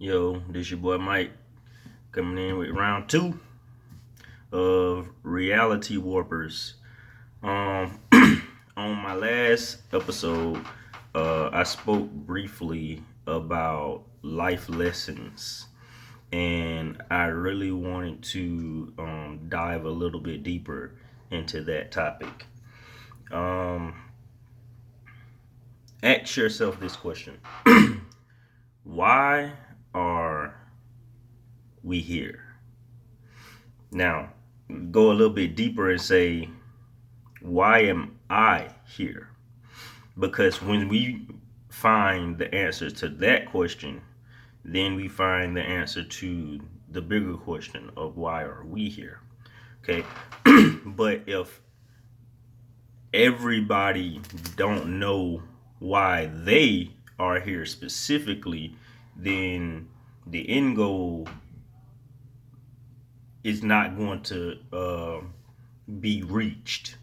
Yo, this your boy Mike coming in with round two of Reality Warpers. Um, on my last episode, I spoke briefly about life lessons, and I really wanted to dive a little bit deeper into that topic. Um, ask yourself this question: Why are we here? Now, go a little bit deeper and say, why am I here? Because when we find the answer to that question, then we find the answer to the bigger question of why are we here? Okay. But if everybody don't know why they are here specifically, then the end goal is not going to be reached,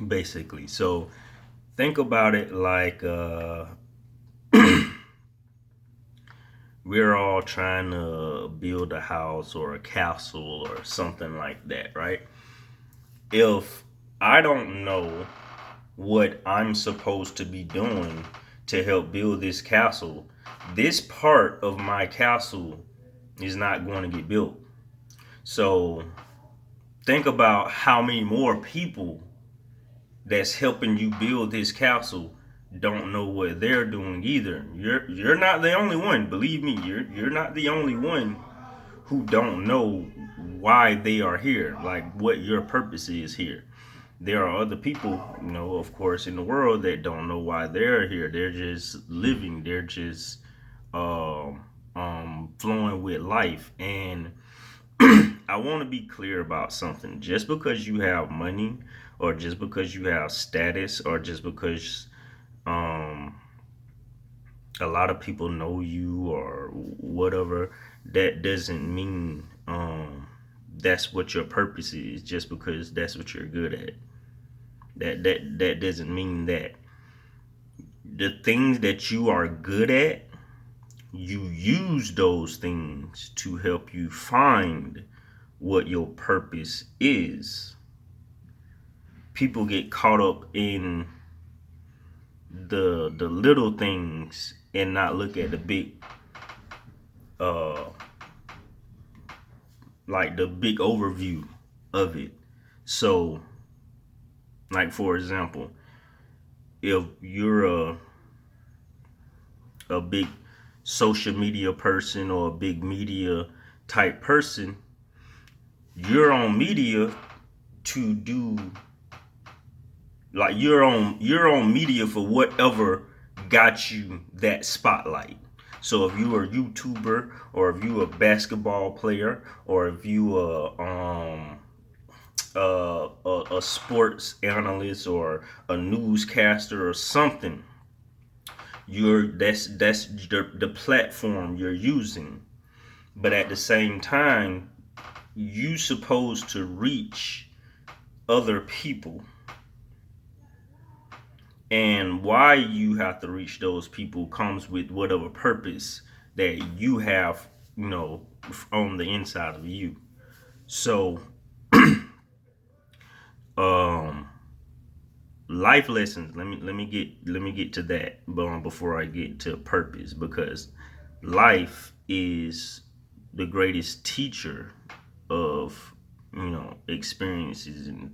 basically. So think about it like we're all trying to build a house or a castle or something like that, right? If I don't know what I'm supposed to be doing to help build this castle, this part of my castle is not going to get built. So think about how many more people that's helping you build this castle don't know what they're doing either. You're not the only one. Believe me, you're not the only one who don't know why they are here, like what your purpose is here. There are other people, of course, in the world that don't know why they're here. They're just living. They're just flowing with life. And I want to be clear about something. Just because you have money, or just because you have status, or just because um, a lot of people know you or whatever, that doesn't mean that's what your purpose is. Just because that's what you're good at, that doesn't mean that the things that you are good at, you use those things to help you find what your purpose is. People get caught up in the little things and not look at the big, uh like the big overview of it. So, like, for example, if you're a big social media person or a big media type person, you're on media to do, like, you're on media for whatever got you that spotlight. So if you are a YouTuber, or if you a basketball player, or if you a sports analyst or a newscaster or something, that's the platform you're using. But at the same time, you supposed to reach other people. And why you have to reach those people comes with whatever purpose that you have, on the inside of you. So, um, life lessons. Let me get to that, before I get to purpose, because life is the greatest teacher of experiences and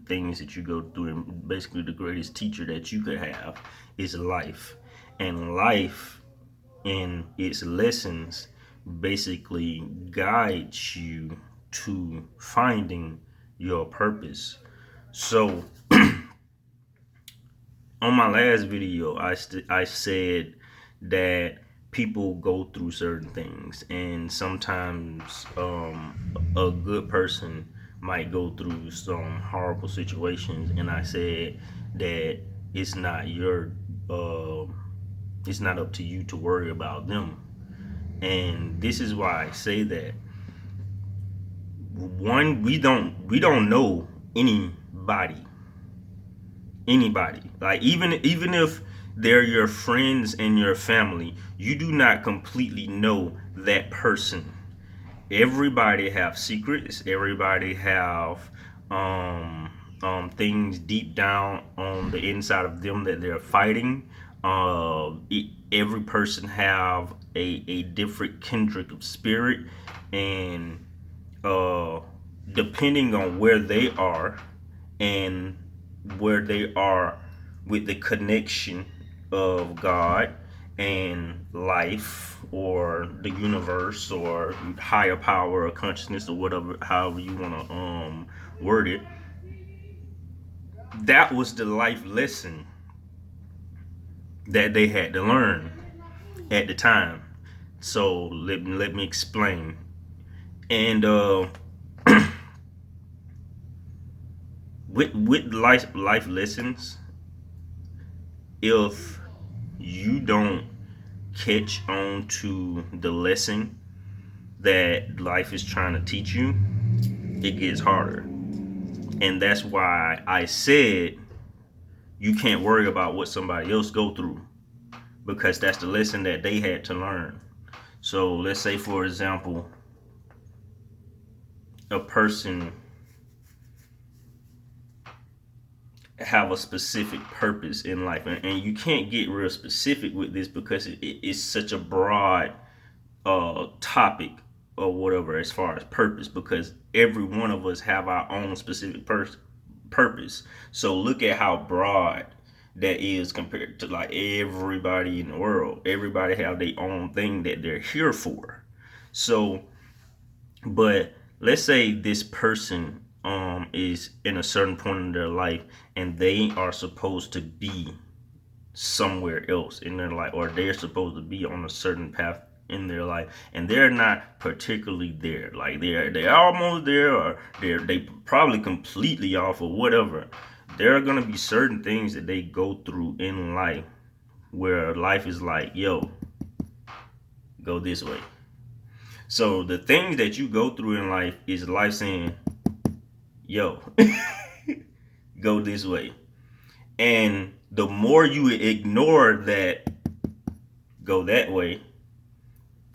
things that you go through, and basically the greatest teacher that you could have is life. And life in its lessons basically guides you to finding your purpose. So on my last video, I said that people go through certain things, and sometimes a good person might go through some horrible situations, and I said that it's not your uh, it's not up to you to worry about them. And this is why I say that. One, we don't know anybody. Like, even if They're your friends and your family. You do not completely know that person. Everybody have secrets. Everybody have um, things deep down on the inside of them that they're fighting. Every person have a different kindred of spirit, and uh, depending on where they are and where they are with the connection of God and life or the universe or higher power or consciousness or whatever, however you want to word it. That was the life lesson that they had to learn at the time. So let me explain. And with life lessons, if you don't catch on to the lesson that life is trying to teach you, it gets harder. And that's why I said you can't worry about what somebody else go through, because that's the lesson that they had to learn. So let's say, for example, a person have a specific purpose in life, and you can't get real specific with this because it's such a broad topic or whatever as far as purpose, because every one of us have our own specific purpose. So look at how broad that is compared to like everybody in the world. Everybody have their own thing that they're here for. So, but let's say this person is in a certain point in their life and they are supposed to be somewhere else in their life, or they're supposed to be on a certain path in their life, and they're not particularly there. Like they're almost there, or they probably completely off or whatever. There are gonna be certain things that they go through in life where life is like, yo, go this way. So the things that you go through in life is life saying, yo, go this way. And the more you ignore that, go that way,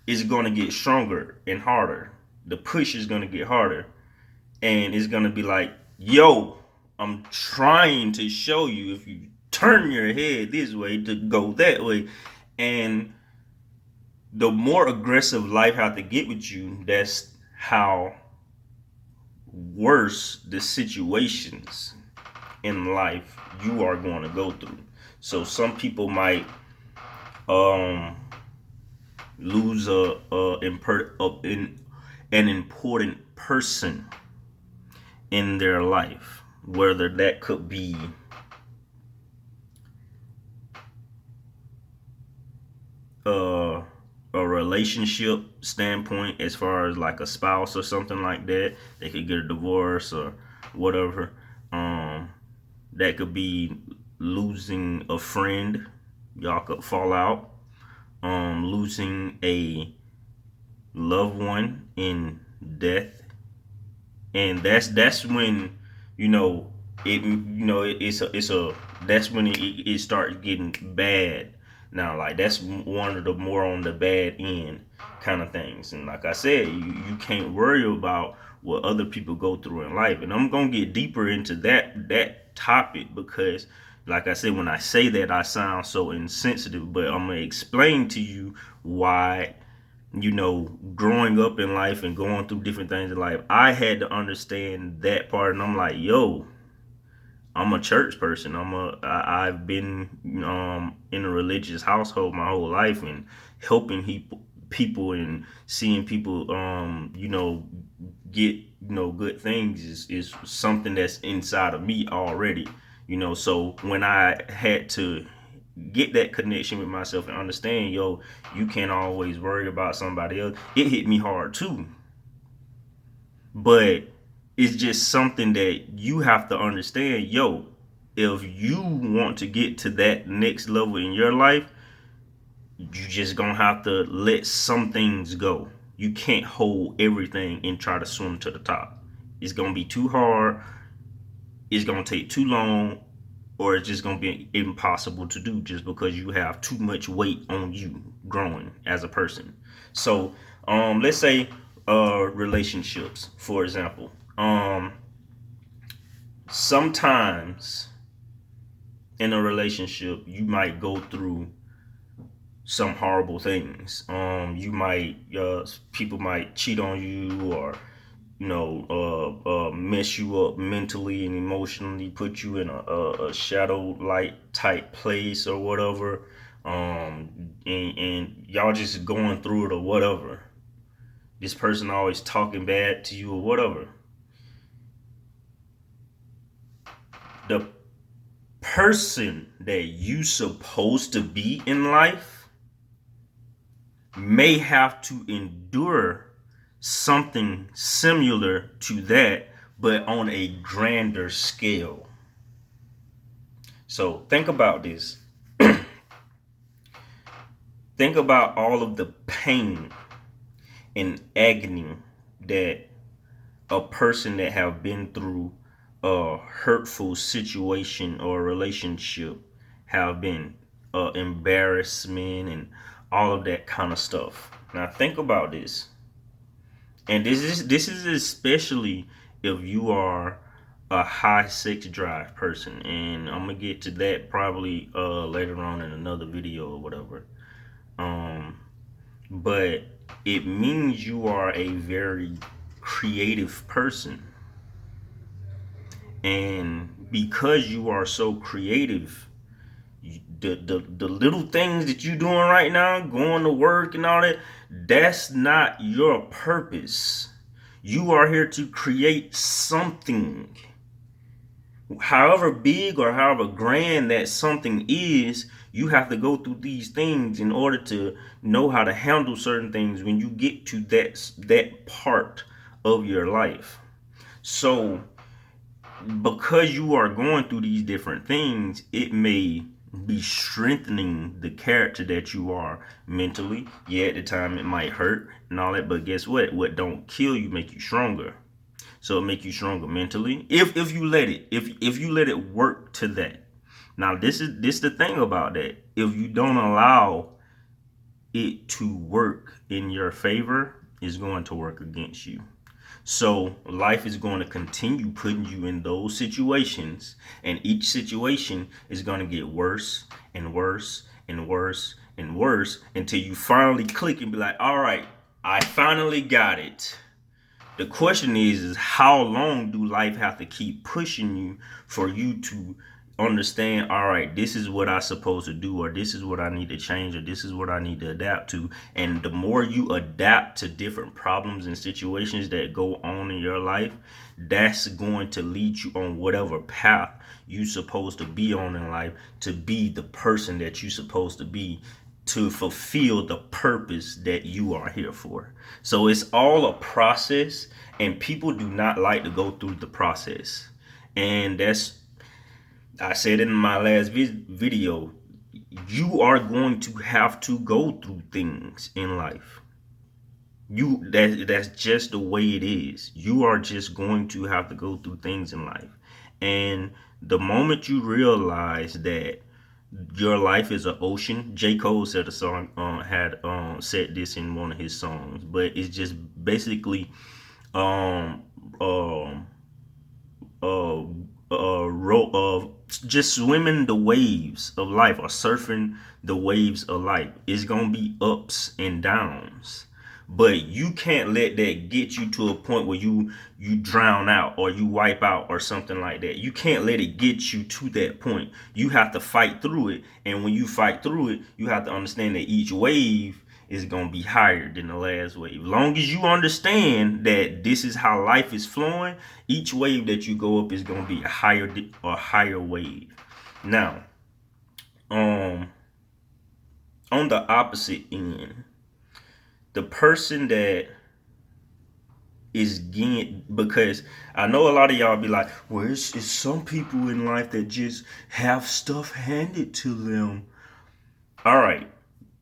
is going to get stronger and harder. The push is going to get harder. And it's going to be like, yo, I'm trying to show you, if you turn your head this way, to go that way. And the more aggressive life have to get with you, that's how worse the situations in life you are going to go through. So some people might um lose an important person in their life, whether that could be uh, a relationship standpoint, as far as like a spouse or something like that. They could get a divorce or whatever. That could be losing a friend. Y'all could fall out. Losing a loved one in death, and that's when it's a that's when it starts getting bad. Now, like, that's one of the more on the bad end kind of things. And like I said, you can't worry about what other people go through in life. And I'm gonna get deeper into that topic, because like I said, when I say that, I sound so insensitive, but I'm gonna explain to you why. Growing up in life and going through different things in life, I had to understand that part. And I'm like, yo, I'm a church person. I've been in a religious household my whole life, and helping people and seeing people get good things is something that's inside of me already. So when I had to get that connection with myself and understand, yo, you can't always worry about somebody else, it hit me hard too. But it's just something that you have to understand. Yo, if you want to get to that next level in your life, you just gonna have to let some things go. You can't hold everything and try to swim to the top. It's gonna be too hard. It's gonna take too long. or it's just going to be impossible to do just because you have too much weight on you growing as a person. So let's say relationships, for example. Sometimes in a relationship you might go through some horrible things. You might people might cheat on you, or mess you up mentally and emotionally, put you in a shadow light type place or whatever. And y'all just going through it or whatever. This person always talking bad to you or whatever. The person that you supposed to be in life may have to endure something similar to that, but on a grander scale. So think about this. Think about all of the pain and agony that a person that have been through a hurtful situation or relationship have been, embarrassment and all of that kind of stuff. Now think about this. And this is especially if you are a high sex drive person, and I'm gonna get to that probably later on in another video or whatever. Um, but it means you are a very creative person, and because you are so creative, the little things that you doing right now, going to work and all that, that's not your purpose. You are here to create something. However big or however grand that something is, you have to go through these things in order to know how to handle certain things when you get to that part of your life. So because you are going through these different things, it may be strengthening the character that you are mentally. Yeah, at the time it might hurt and all that, but guess what? What don't kill you make you stronger. So it make you stronger mentally if you let it, if you let it work to that. Now this the thing about that. If you don't allow it to work in your favor, it's going to work against you. So life is going to continue putting you in those situations, and each situation is going to get worse and worse and worse and worse until you finally click and be like, all right, I finally got it. The question is how long do life have to keep pushing you for you to understand, all right, this is what I'm supposed to do, or this is what I need to change, or this is what I need to adapt to. And the more you adapt to different problems and situations that go on in your life, that's going to lead you on whatever path you're supposed to be on in life, to be the person that you're supposed to be, to fulfill the purpose that you are here for. So it's all a process, and people do not like to go through the process. And I said in my last video, you are going to have to go through things in life. That's just the way it is. You are just going to have to go through things in life. And the moment you realize that your life is an ocean. J. Cole said a song, had said this in one of his songs, but it's just basically um um uh row of just swimming the waves of life, or surfing the waves of life. It's gonna be ups and downs, but you can't let that get you to a point where you drown out or you wipe out or something like that. You can't let it get you to that point. You have to fight through it, and when you fight through it, you have to understand that each wave is going to be higher than the last wave. Long as you understand that this is how life is flowing, each wave that you go up is going to be a higher wave. Now, on the opposite end, the person that is getting, because I know a lot of y'all be like, well, it's some people in life that just have stuff handed to them. All right,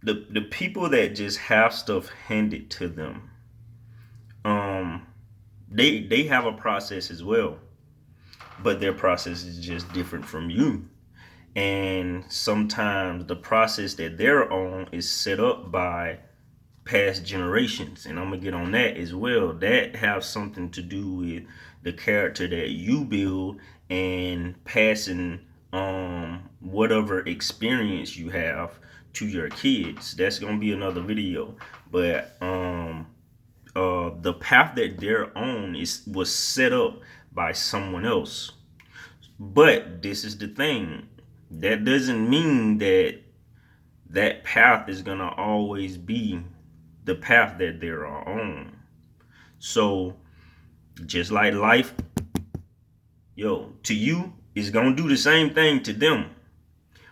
the people that just have stuff handed to them, they have a process as well, but their process is just different from you. And sometimes the process that they're on is set up by past generations, and I'm gonna get on that as well. That have something to do with the character that you build and passing whatever experience you have to your kids. That's gonna be another video. But the path that they're on is was set up by someone else. But this is the thing. That doesn't mean that that path is gonna always be the path that they're on. So just like life, yo, to you, is gonna do the same thing to them.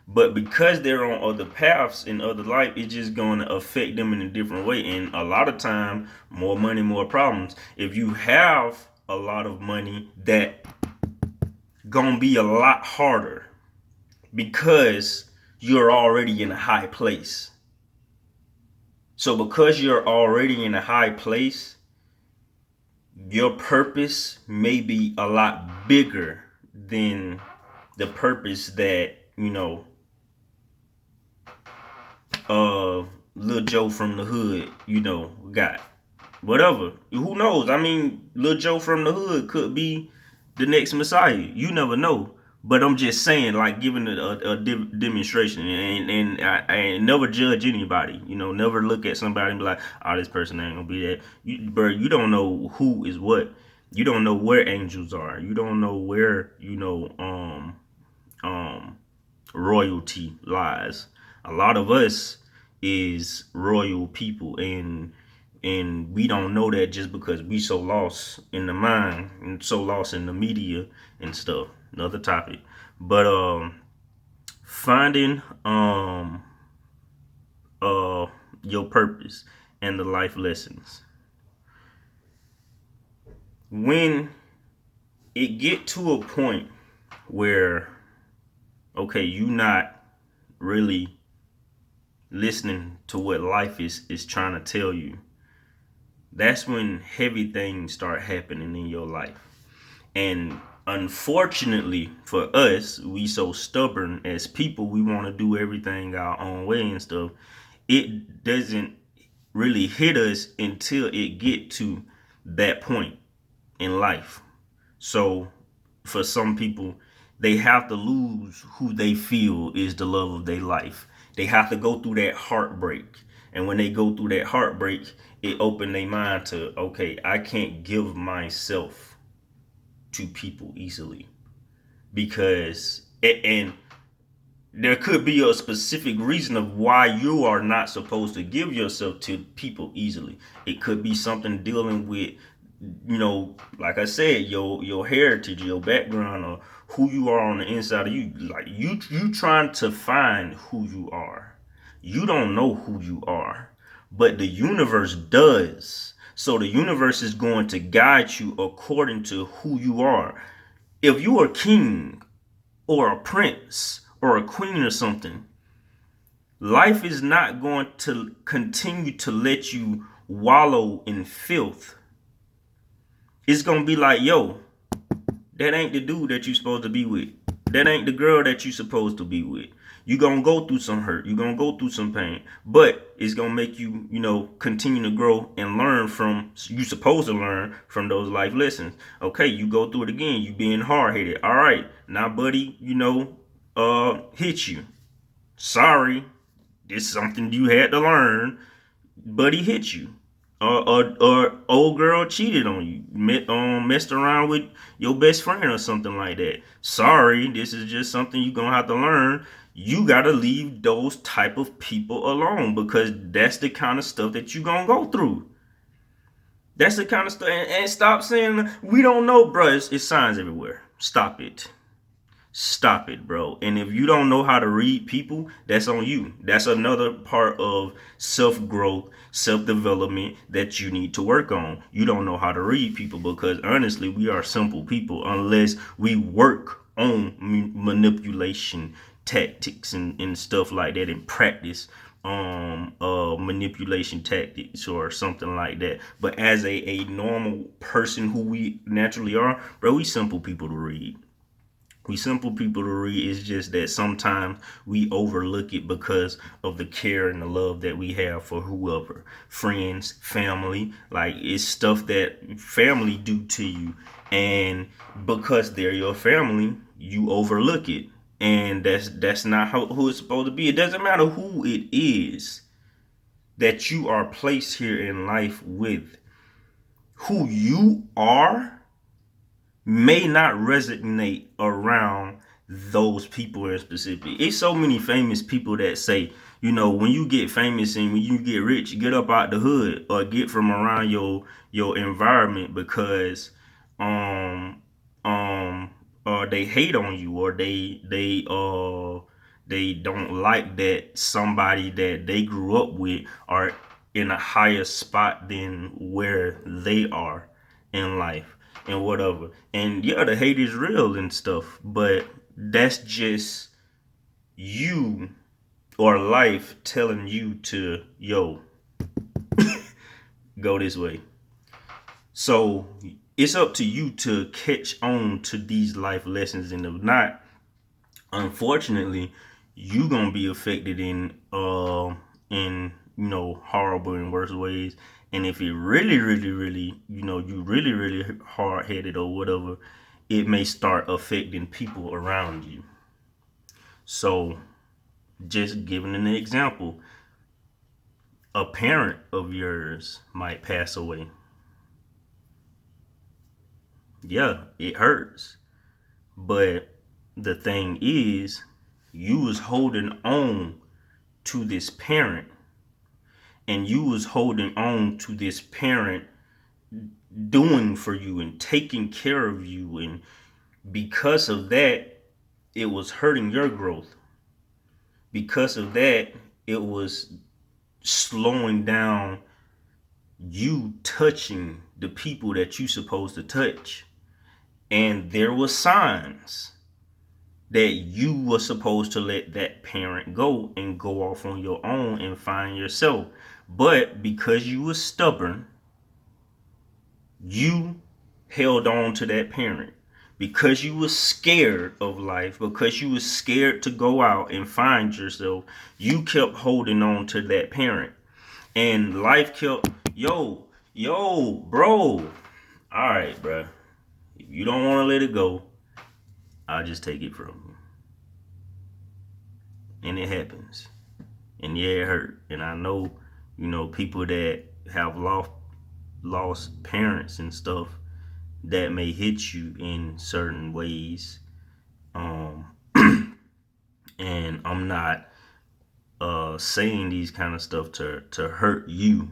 But because they're on other paths in other life, it's just gonna affect them in a different way. And a lot of time, more money, more problems. If you have a lot of money, that gonna be a lot harder because you're already in a high place. So because you're already in a high place, your purpose may be a lot bigger than the purpose that, Lil Joe from the hood, got. Whatever. Who knows? I mean, Lil Joe from the hood could be the next Messiah. You never know. But I'm just saying, like, giving a demonstration, and I never judge anybody. Never look at somebody and be like, "Oh, this person ain't gonna be that." Bro, you don't know who is what. You don't know where angels are. You don't know where royalty lies. A lot of us is royal people, and we don't know that just because we so lost in the mind and so lost in the media and stuff. Another topic. But finding your purpose and the life lessons. When it get to a point where, okay, you not really listening to what life is trying to tell you, that's when heavy things start happening in your life. And unfortunately for us, we so stubborn as people, we want to do everything our own way and stuff. It doesn't really hit us until it get to that point in life. So for some people, they have to lose who they feel is the love of their life. They have to go through that heartbreak. And when they go through that heartbreak, it open their mind to, okay, I can't give myself to people easily. Because, and there could be a specific reason of why you are not supposed to give yourself to people easily. It could be something dealing with, like I said, your heritage, your background, or who you are on the inside of you. Like you trying to find who you are. You don't know who you are, but the universe does. So the universe is going to guide you according to who you are. If you are a king or a prince or a queen or something, life is not going to continue to let you wallow in filth. It's going to be like, yo, that ain't the dude that you supposed to be with. That ain't the girl that you supposed to be with. You're going to go through some hurt. You're going to go through some pain. But it's going to make you, continue to grow and learn from, you supposed to learn from those life lessons. Okay, you go through it again. You being hard-headed. All right, now, buddy, hit you. Sorry, this is something you had to learn. Buddy hit you. Or old girl cheated on you, messed around with your best friend or something like that. Sorry, this is just something you're gonna have to learn. You gotta leave those type of people alone, because that's the kind of stuff that you're gonna go through. That's the kind of stuff. And stop saying we don't know, bruh. It's signs everywhere. Stop it. Stop it, bro. And if you don't know how to read people, that's on you. That's another part of self-growth, self-development that you need to work on. You don't know how to read people, because honestly, we are simple people unless we work on manipulation tactics and stuff like that, and practice manipulation tactics or something like that. But as a normal person who we naturally are, bro, we simple people to read. We simple people to read. It's just that sometimes we overlook it because of the care and the love that we have for whoever, friends, family. Like, it's stuff that family do to you, and because they're your family, you overlook it, and that's not who it's supposed to be. It doesn't matter who it is that you are placed here in life with. Who you are may not resonate around those people in specific. It's so many famous people that say, when you get famous and when you get rich, get up out the hood or get from around your environment, because um they hate on you, or they don't like that somebody that they grew up with are in a higher spot than where they are in life and whatever. And yeah, the hate is real and stuff, but that's just you or life telling you to, go this way. So it's up to you to catch on to these life lessons, and if not, unfortunately, you gonna be affected in horrible and worse ways. And if it really, really, really, you really, really hard headed or whatever, it may start affecting people around you. So, just giving an example, a parent of yours might pass away. Yeah, it hurts. But the thing is, you was holding on to this parent, and you was holding on to this parent doing for you and taking care of you, and because of that, it was hurting your growth. Because of that, it was slowing down you touching the people that you supposed to touch. And there were signs that you were supposed to let that parent go and go off on your own and find yourself. But because you were stubborn, you held on to that parent. Because you were scared of life, because you were scared to go out and find yourself, you kept holding on to that parent. And life kept, bro. All right, bro. If you don't want to let it go, I'll just take it from you. And it happens. And yeah, it hurt. And I know, people that have lost parents and stuff, that may hit you in certain ways. And I'm not saying these kind of stuff to hurt you,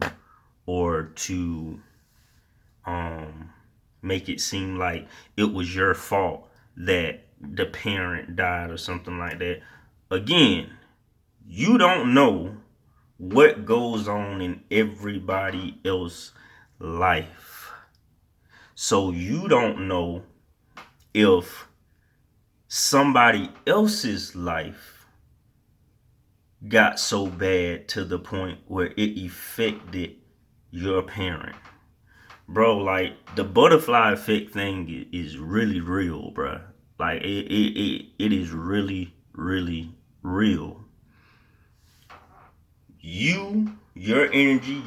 or to make it seem like it was your fault that the parent died or something like that. Again, you don't know what goes on in everybody else's life. So you don't know if somebody else's life got so bad to the point where it affected your parent. Bro, like, the butterfly effect thing is really real, bro. Like, it is really, really real. Your energy,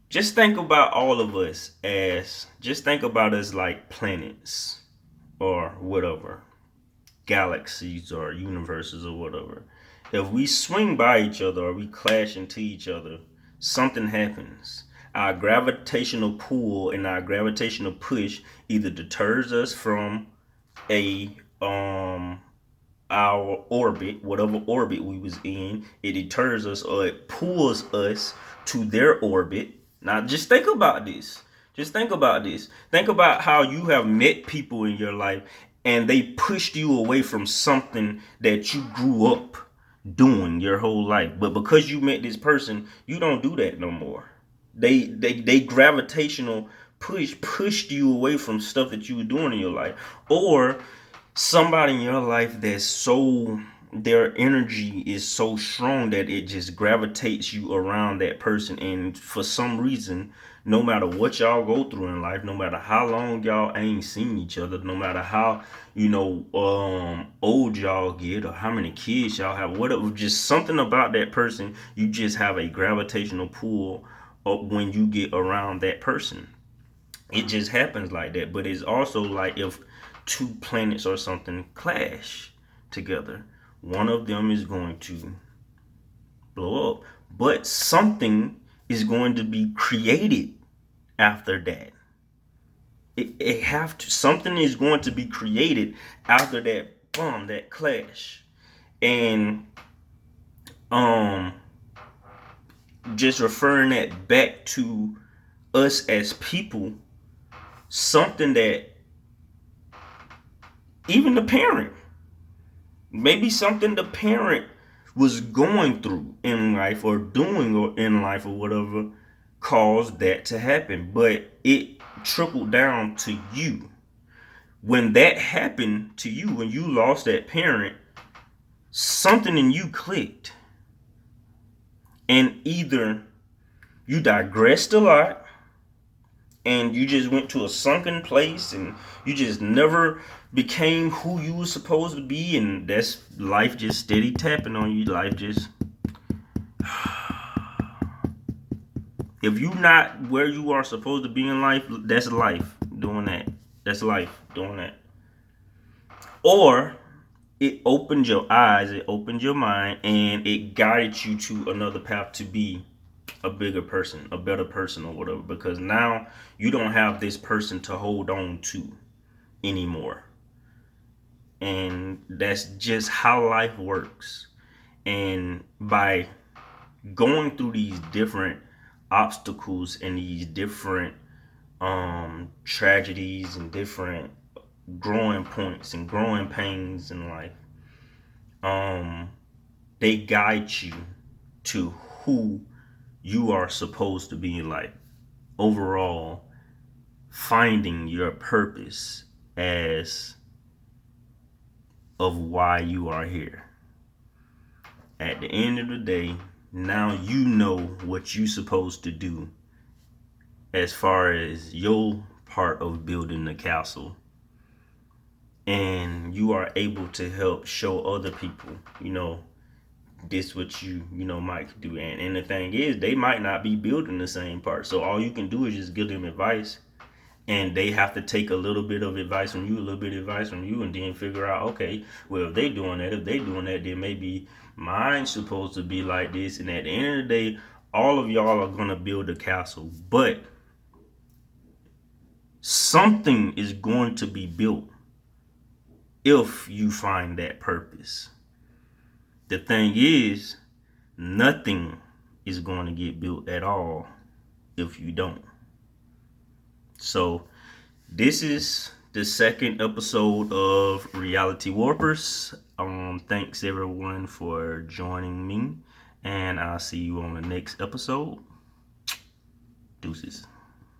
just think about all of us just think about us like planets or whatever, galaxies or universes or whatever. If we swing by each other or we clash into each other, something happens. Our gravitational pull and our gravitational push either deters us from a our orbit, whatever orbit we was in, it deters us or it pulls us to their orbit. Now just think about this. Just think about this. Think about how you have met people in your life and they pushed you away from something that you grew up doing your whole life. But because you met this person, you don't do that no more. They gravitational pushed you away from stuff that you were doing in your life. Or somebody in your life that's so their energy is so strong that it just gravitates you around that person. And for some reason, no matter what y'all go through in life, no matter how long y'all ain't seen each other, no matter how old y'all get or how many kids y'all have, whatever, just something about that person, you just have a gravitational pull up when you get around that person. It just happens like that. But it's also like if two planets or something clash together, one of them is going to blow up, but something is going to be created after that. It have to, something is going to be created after that bomb, that clash. And um just referring that back to us as people, something that even the parent, maybe something the parent was going through in life or doing or in life or whatever caused that to happen, but it trickled down to you. When that happened to you, when you lost that parent, something in you clicked, and either you digressed a lot and you just went to a sunken place and you just never became who you were supposed to be, and that's life just steady tapping on you. Life just, if you not where you are supposed to be in life, that's life doing that. That's life doing that. Or it opened your eyes, it opened your mind, and it guided you to another path to be a bigger person, a better person, or whatever. Because now you don't have this person to hold on to anymore. And that's just how life works. And by going through these different obstacles and these different tragedies and different growing points and growing pains in life, um they guide you to who you are supposed to be in life. Overall, finding your purpose as of why you are here. At the end of the day, now you know what you're supposed to do as far as your part of building the castle. And you are able to help show other people, this what you might do. And the thing is, they might not be building the same part. So all you can do is just give them advice, and they have to take a little bit of advice from you, a little bit of advice from you, and then figure out, okay, well, if they doing that, then maybe mine's supposed to be like this. And at the end of the day, all of y'all are gonna build a castle, but something is going to be built if you find that purpose. The thing is, nothing is going to get built at all if you don't. So this is the second episode of Reality Warpers. Thanks everyone for joining me, and I'll see you on the next episode. Deuces.